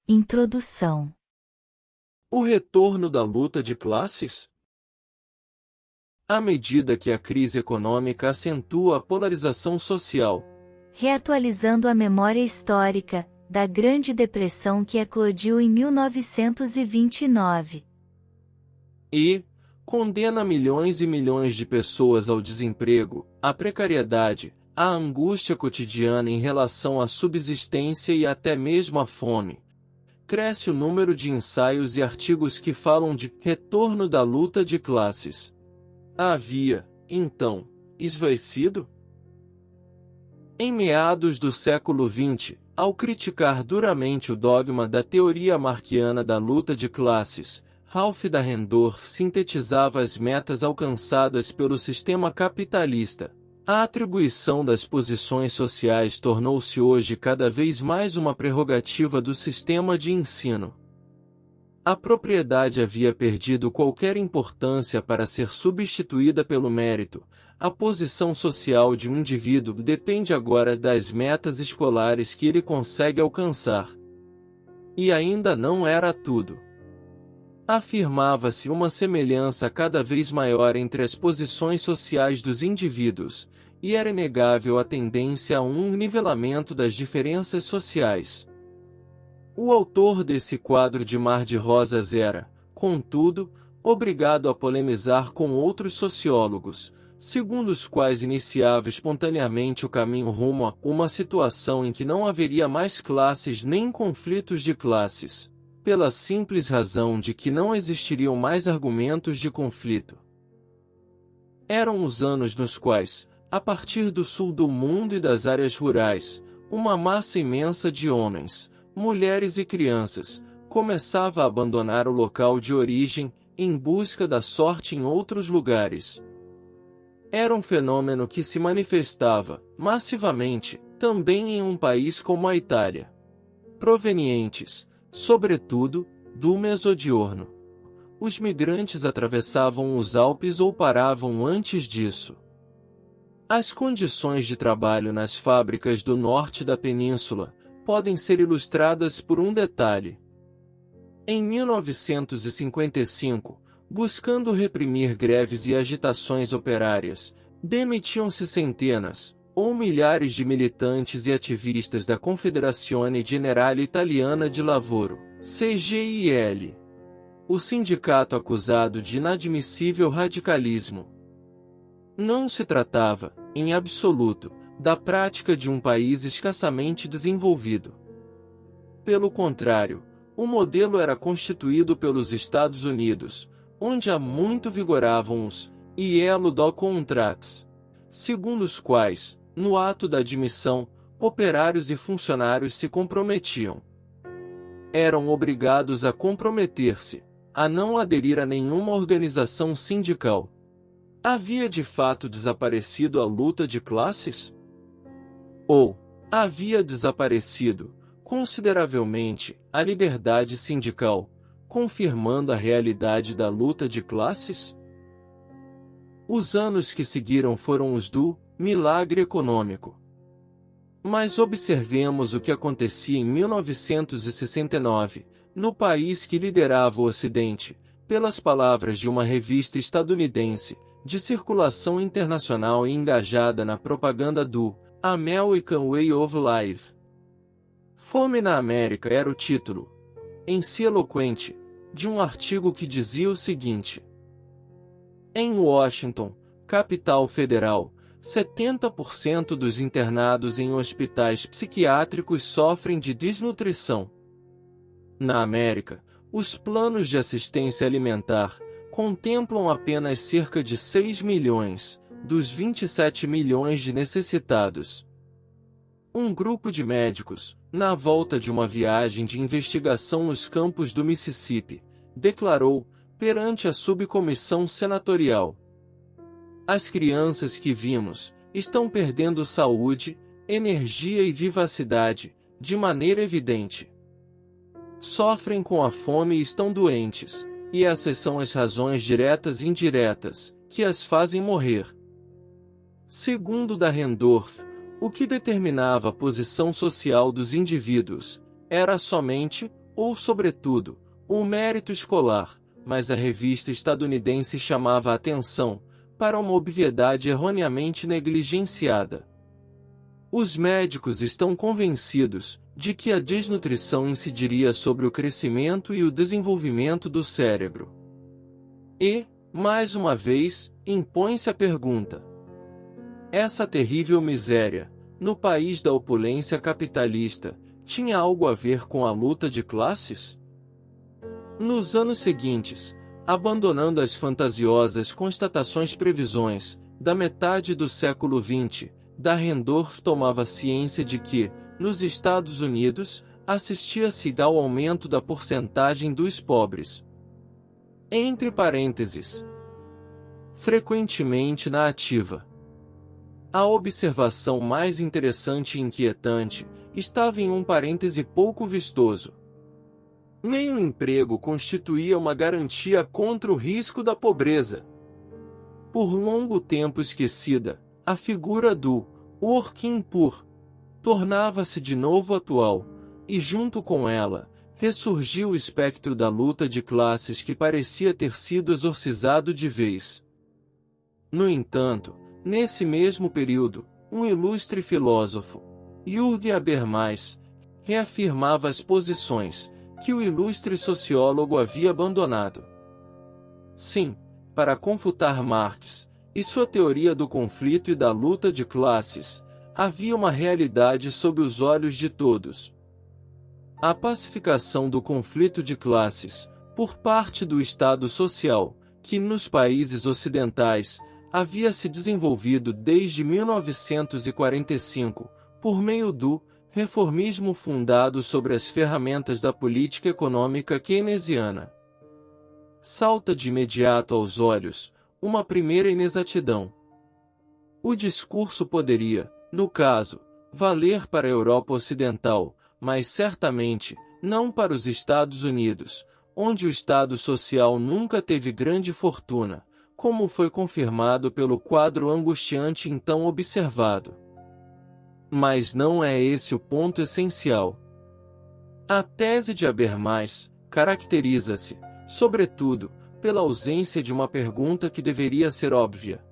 Introdução. O retorno da luta de classes? À medida que a crise econômica acentua a polarização social, Reatualizando a memória histórica da Grande Depressão que eclodiu em 1929. e condena milhões e milhões de pessoas ao desemprego, à precariedade, à angústia cotidiana em relação à subsistência e até mesmo à fome, cresce o número de ensaios e artigos que falam de retorno da luta de classes. Havia, então, esvaecido? Em meados do século XX, ao criticar duramente o dogma da teoria marquiana da luta de classes, Ralph Dahrendorf sintetizava as metas alcançadas pelo sistema capitalista. A atribuição das posições sociais tornou-se hoje cada vez mais uma prerrogativa do sistema de ensino. A propriedade havia perdido qualquer importância para ser substituída pelo mérito. A posição social de um indivíduo depende agora das metas escolares que ele consegue alcançar. E ainda não era tudo. Afirmava-se uma semelhança cada vez maior entre as posições sociais dos indivíduos, e era inegável a tendência a um nivelamento das diferenças sociais. O autor desse quadro de mar de rosas era, contudo, obrigado a polemizar com outros sociólogos, segundo os quais iniciava espontaneamente o caminho rumo a uma situação em que não haveria mais classes nem conflitos de classes, pela simples razão de que não existiriam mais argumentos de conflito. Eram os anos nos quais, a partir do sul do mundo e das áreas rurais, uma massa imensa de homens, mulheres e crianças, começava a abandonar o local de origem, em busca da sorte em outros lugares. Era um fenômeno que se manifestava, massivamente, também em um país como a Itália. Provenientes, sobretudo, do Mesodiorno. Os migrantes atravessavam os Alpes ou paravam antes disso. As condições de trabalho nas fábricas do norte da península podem ser ilustradas por um detalhe. Em 1955, buscando reprimir greves e agitações operárias, demitiam-se centenas, ou milhares de militantes e ativistas da Confederazione Generale Italiana de Lavoro, CGIL. O sindicato acusado de inadmissível radicalismo. Não se tratava, em absoluto, da prática de um país escassamente desenvolvido. Pelo contrário, o modelo era constituído pelos Estados Unidos, onde há muito vigoravam os Yellow Dog Contracts, segundo os quais, no ato da admissão, operários e funcionários se comprometiam. Eram obrigados a comprometer-se, a não aderir a nenhuma organização sindical. Havia de fato desaparecido a luta de classes? Ou havia desaparecido, consideravelmente, a liberdade sindical, confirmando a realidade da luta de classes? Os anos que seguiram foram os do milagre econômico. Mas observemos o que acontecia em 1969, no país que liderava o Ocidente, pelas palavras de uma revista estadunidense, de circulação internacional e engajada na propaganda do American Way of Life. Fome na América era o título, em si eloquente, de um artigo que dizia o seguinte: em Washington, capital federal, 70% dos internados em hospitais psiquiátricos sofrem de desnutrição. Na América, os planos de assistência alimentar contemplam apenas cerca de 6 milhões, dos 27 milhões de necessitados. Um grupo de médicos, na volta de uma viagem de investigação nos campos do Mississippi, declarou, perante a subcomissão senatorial: as crianças que vimos estão perdendo saúde, energia e vivacidade, de maneira evidente. Sofrem com a fome e estão doentes, e essas são as razões diretas e indiretas que as fazem morrer. Segundo Dahrendorf, o que determinava a posição social dos indivíduos era somente ou, sobretudo, o mérito escolar, mas a revista estadunidense chamava a atenção para uma obviedade erroneamente negligenciada. Os médicos estão convencidos de que a desnutrição incidiria sobre o crescimento e o desenvolvimento do cérebro. E, mais uma vez, impõe-se a pergunta: essa terrível miséria, no país da opulência capitalista, tinha algo a ver com a luta de classes? Nos anos seguintes, abandonando as fantasiosas constatações previsões da metade do século XX, Dahrendorf tomava ciência de que, nos Estados Unidos, assistia-se ao aumento da porcentagem dos pobres. Entre parênteses, frequentemente na ativa. A observação mais interessante e inquietante estava em um parêntese pouco vistoso. Nem o emprego constituía uma garantia contra o risco da pobreza. Por longo tempo esquecida, a figura do working poor tornava-se de novo atual, e junto com ela, ressurgiu o espectro da luta de classes que parecia ter sido exorcizado de vez. No entanto, nesse mesmo período, um ilustre filósofo, Jürgen Habermas, reafirmava as posições que o ilustre sociólogo havia abandonado. Sim, para confutar Marx e sua teoria do conflito e da luta de classes, havia uma realidade sob os olhos de todos. A pacificação do conflito de classes, por parte do Estado social, que nos países ocidentais havia se desenvolvido desde 1945, por meio do reformismo fundado sobre as ferramentas da política econômica keynesiana. Salta de imediato aos olhos uma primeira inexatidão. O discurso poderia, no caso, valer para a Europa Ocidental, mas certamente não para os Estados Unidos, onde o Estado social nunca teve grande fortuna, como foi confirmado pelo quadro angustiante então observado. Mas não é esse o ponto essencial. A tese de Habermas caracteriza-se, sobretudo, pela ausência de uma pergunta que deveria ser óbvia.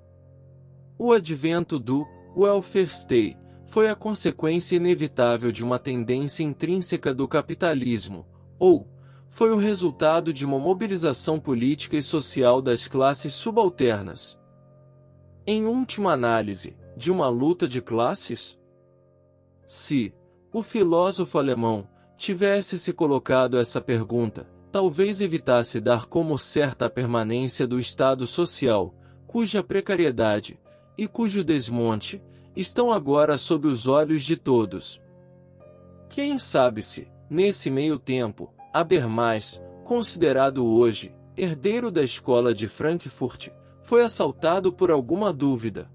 O advento do welfare state foi a consequência inevitável de uma tendência intrínseca do capitalismo, ou foi o resultado de uma mobilização política e social das classes subalternas. Em última análise, de uma luta de classes? Se o filósofo alemão tivesse se colocado essa pergunta, talvez evitasse dar como certa a permanência do Estado social, cuja precariedade e cujo desmonte estão agora sob os olhos de todos. Quem sabe se, nesse meio tempo, Habermas, considerado hoje herdeiro da escola de Frankfurt, foi assaltado por alguma dúvida.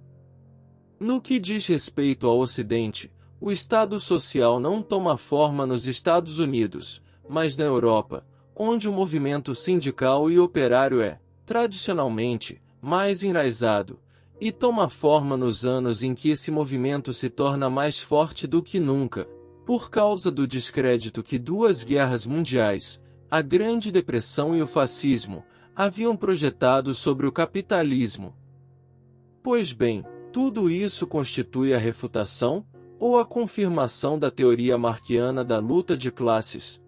No que diz respeito ao Ocidente, o Estado social não toma forma nos Estados Unidos, mas na Europa, onde o movimento sindical e operário é, tradicionalmente, mais enraizado, e toma forma nos anos em que esse movimento se torna mais forte do que nunca, por causa do descrédito que duas guerras mundiais, a Grande Depressão e o fascismo, haviam projetado sobre o capitalismo. Pois bem, tudo isso constitui a refutação ou a confirmação da teoria marxiana da luta de classes.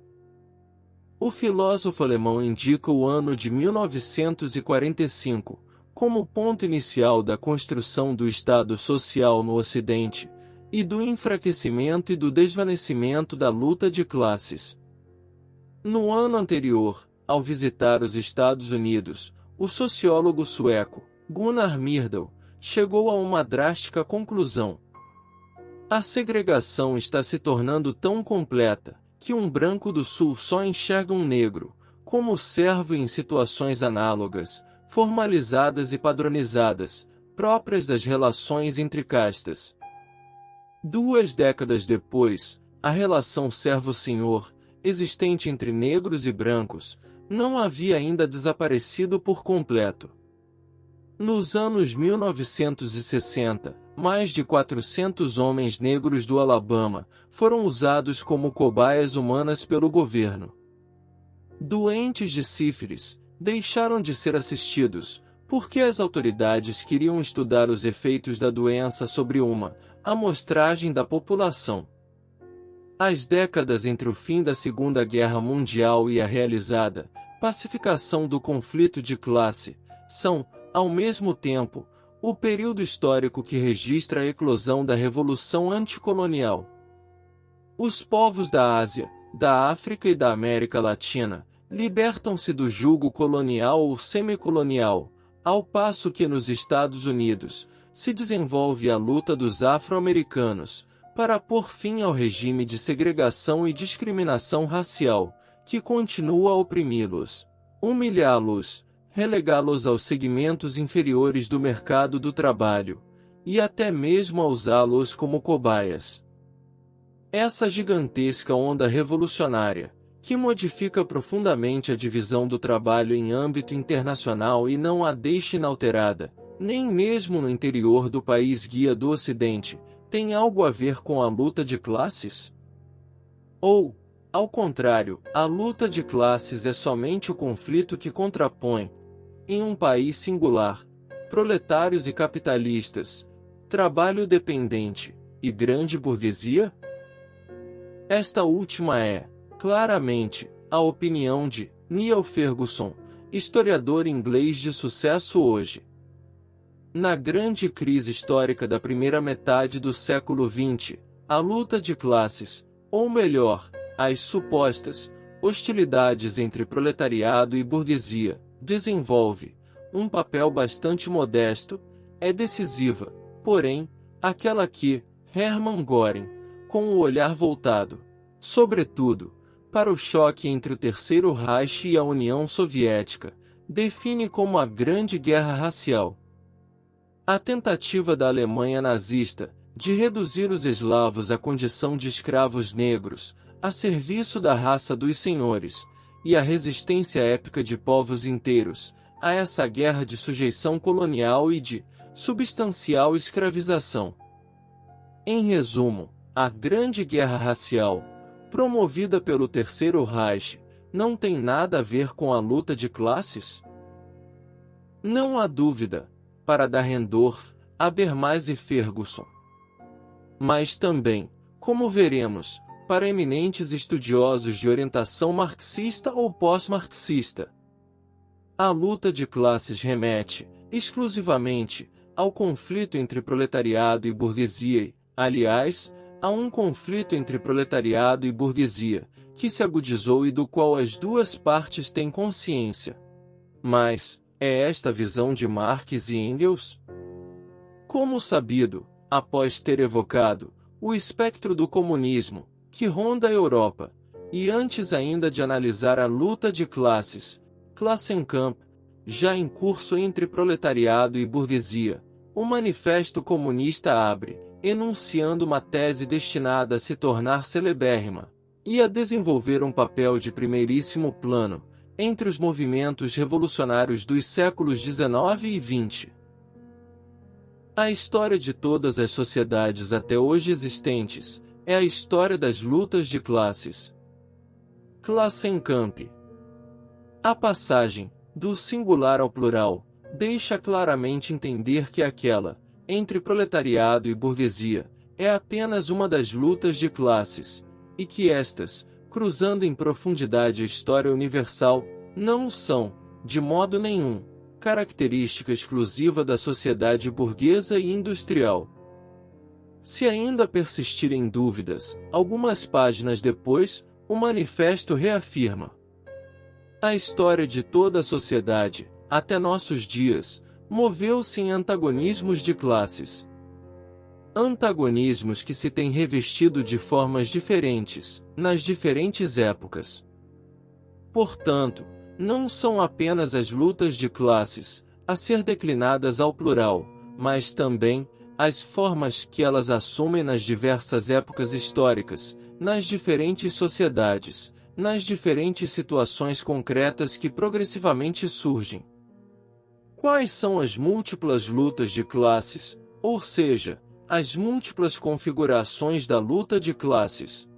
O filósofo alemão indica o ano de 1945 como ponto inicial da construção do Estado social no Ocidente, e do enfraquecimento e do desvanecimento da luta de classes. No ano anterior, ao visitar os Estados Unidos, o sociólogo sueco, Gunnar Myrdal, chegou a uma drástica conclusão. A segregação está se tornando tão completa, que um branco do Sul só enxerga um negro, como servo em situações análogas, formalizadas e padronizadas, próprias das relações entre castas. 2 décadas depois, a relação servo-senhor, existente entre negros e brancos, não havia ainda desaparecido por completo. Nos anos 1960, mais de 400 homens negros do Alabama foram usados como cobaias humanas pelo governo. Doentes de sífilis deixaram de ser assistidos, porque as autoridades queriam estudar os efeitos da doença sobre uma amostragem da população. As décadas entre o fim da Segunda Guerra Mundial e a realizada pacificação do conflito de classe são, ao mesmo tempo, o período histórico que registra a eclosão da Revolução Anticolonial. Os povos da Ásia, da África e da América Latina libertam-se do jugo colonial ou semicolonial, ao passo que nos Estados Unidos se desenvolve a luta dos afro-americanos para pôr fim ao regime de segregação e discriminação racial, que continua a oprimi-los, humilhá-los, relegá-los aos segmentos inferiores do mercado do trabalho, e até mesmo a usá-los como cobaias. Essa gigantesca onda revolucionária, que modifica profundamente a divisão do trabalho em âmbito internacional e não a deixa inalterada, nem mesmo no interior do país guia do Ocidente, tem algo a ver com a luta de classes? Ou, ao contrário, a luta de classes é somente o conflito que contrapõe, em um país singular, proletários e capitalistas, trabalho dependente e grande burguesia? Esta última é, claramente, a opinião de Niall Ferguson, historiador inglês de sucesso hoje. Na grande crise histórica da primeira metade do século XX, a luta de classes, ou melhor, as supostas hostilidades entre proletariado e burguesia, desenvolve um papel bastante modesto, é decisiva, porém, aquela que Hermann Göring, com o olhar voltado, sobretudo, para o choque entre o Terceiro Reich e a União Soviética, define como a Grande Guerra Racial. A tentativa da Alemanha nazista de reduzir os eslavos à condição de escravos negros, a serviço da raça dos senhores, e a resistência épica de povos inteiros a essa guerra de sujeição colonial e de substancial escravização. Em resumo, a Grande Guerra Racial, promovida pelo Terceiro Reich, não tem nada a ver com a luta de classes? Não há dúvida, para Dahrendorf, Habermas e Ferguson. Mas também, como veremos, para eminentes estudiosos de orientação marxista ou pós-marxista. A luta de classes remete, exclusivamente, ao conflito entre proletariado e burguesia e, aliás, a um conflito entre proletariado e burguesia, que se agudizou e do qual as duas partes têm consciência. Mas, é esta a visão de Marx e Engels? Como sabido, após ter evocado o espectro do comunismo, que ronda a Europa, e antes ainda de analisar a luta de classes, Klassenkampf, já em curso entre proletariado e burguesia, o Manifesto Comunista abre, enunciando uma tese destinada a se tornar celebérrima, e a desenvolver um papel de primeiríssimo plano, entre os movimentos revolucionários dos séculos XIX e XX. A história de todas as sociedades até hoje existentes é a história das lutas de classes. Klassenkampf. A passagem, do singular ao plural, deixa claramente entender que aquela, entre proletariado e burguesia, é apenas uma das lutas de classes, e que estas, cruzando em profundidade a história universal, não são, de modo nenhum, característica exclusiva da sociedade burguesa e industrial. Se ainda persistirem dúvidas, algumas páginas depois, o manifesto reafirma: a história de toda a sociedade, até nossos dias, moveu-se em antagonismos de classes. Antagonismos que se têm revestido de formas diferentes, nas diferentes épocas. Portanto, não são apenas as lutas de classes, a ser declinadas ao plural, mas também as formas que elas assumem nas diversas épocas históricas, nas diferentes sociedades, nas diferentes situações concretas que progressivamente surgem. Quais são as múltiplas lutas de classes, ou seja, as múltiplas configurações da luta de classes?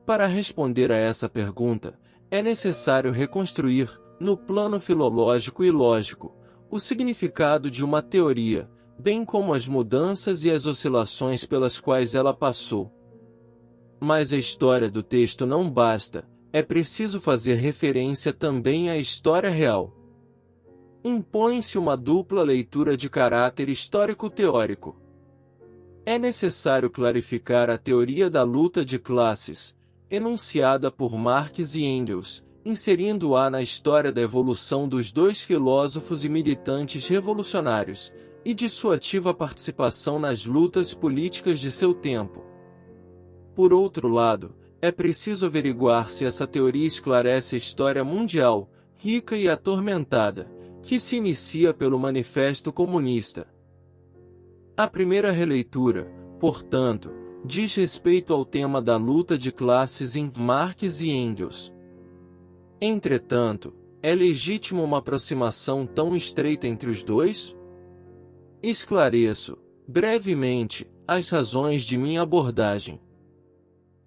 Para responder a essa pergunta, É necessário reconstruir, no plano filológico e lógico, o significado de uma teoria, bem como as mudanças e as oscilações pelas quais ela passou. Mas a história do texto não basta, é preciso fazer referência também à história real. Impõe-se uma dupla leitura de caráter histórico-teórico. É necessário clarificar a teoria da luta de classes, enunciada por Marx e Engels, inserindo-a na história da evolução dos dois filósofos e militantes revolucionários, e de sua ativa participação nas lutas políticas de seu tempo. Por outro lado, é preciso averiguar se essa teoria esclarece a história mundial, rica e atormentada, que se inicia pelo Manifesto Comunista. A primeira releitura, portanto, diz respeito ao tema da luta de classes em Marx e Engels. Entretanto, é legítima uma aproximação tão estreita entre os dois? Esclareço, brevemente, as razões de minha abordagem.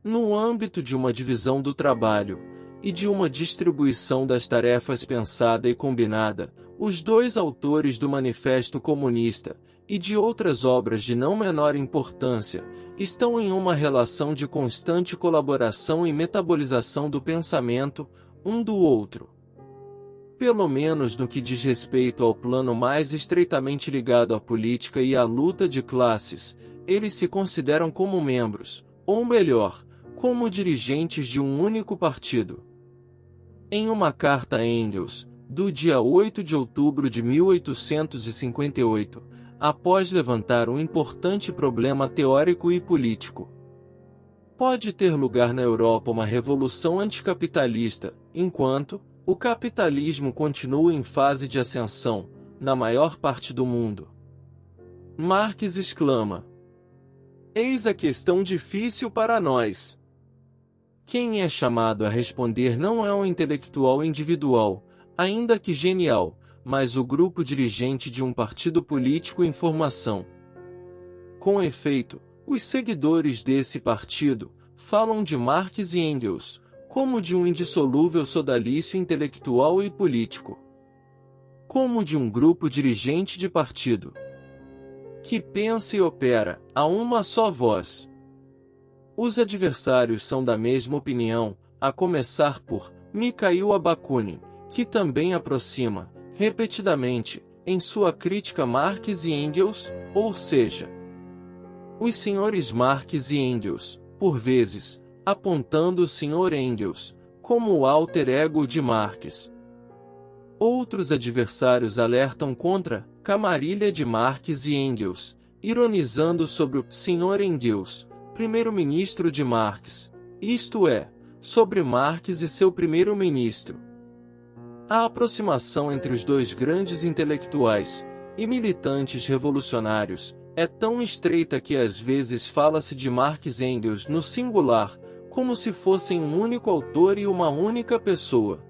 No âmbito de uma divisão do trabalho, e de uma distribuição das tarefas pensada e combinada, os dois autores do Manifesto Comunista, e de outras obras de não menor importância, estão em uma relação de constante colaboração e metabolização do pensamento, um do outro. Pelo menos no que diz respeito ao plano mais estreitamente ligado à política e à luta de classes, eles se consideram como membros, ou melhor, como dirigentes de um único partido. Em uma carta a Engels, do dia 8 de outubro de 1858, após levantar um importante problema teórico e político: pode ter lugar na Europa uma revolução anticapitalista, enquanto o capitalismo continua em fase de ascensão, na maior parte do mundo. Marx exclama: eis a questão difícil para nós. Quem é chamado a responder não é um intelectual individual, ainda que genial, mas o grupo dirigente de um partido político em formação. Com efeito, os seguidores desse partido falam de Marx e Engels como de um indissolúvel sodalício intelectual e político, como de um grupo dirigente de partido que pensa e opera a uma só voz. Os adversários são da mesma opinião, a começar por Mikhail Bakunin, que também aproxima, repetidamente, em sua crítica Marx e Engels, ou seja, os senhores Marx e Engels, por vezes, apontando o senhor Engels como o alter ego de Marx. Outros adversários alertam contra camarilha de Marx e Engels, ironizando sobre o senhor Engels, primeiro-ministro de Marx, isto é, sobre Marx e seu primeiro-ministro. A aproximação entre os dois grandes intelectuais e militantes revolucionários é tão estreita que às vezes fala-se de Marx e Engels no singular, como se fossem um único autor e uma única pessoa.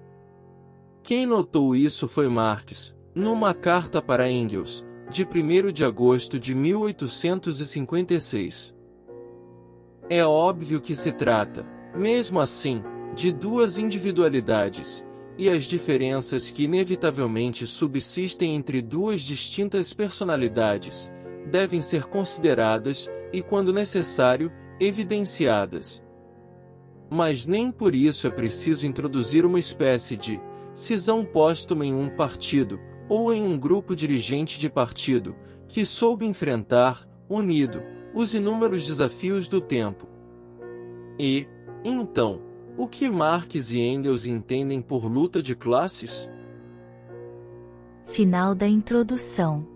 Quem notou isso foi Marx, numa carta para Engels, de 1º de agosto de 1856. É óbvio que se trata, mesmo assim, de duas individualidades, e as diferenças que inevitavelmente subsistem entre duas distintas personalidades devem ser consideradas e, quando necessário, evidenciadas. Mas nem por isso é preciso introduzir uma espécie de cisão póstuma em um partido, ou em um grupo dirigente de partido, que soube enfrentar, unido, os inúmeros desafios do tempo. E, então, o que Marx e Engels entendem por luta de classes? Final da introdução.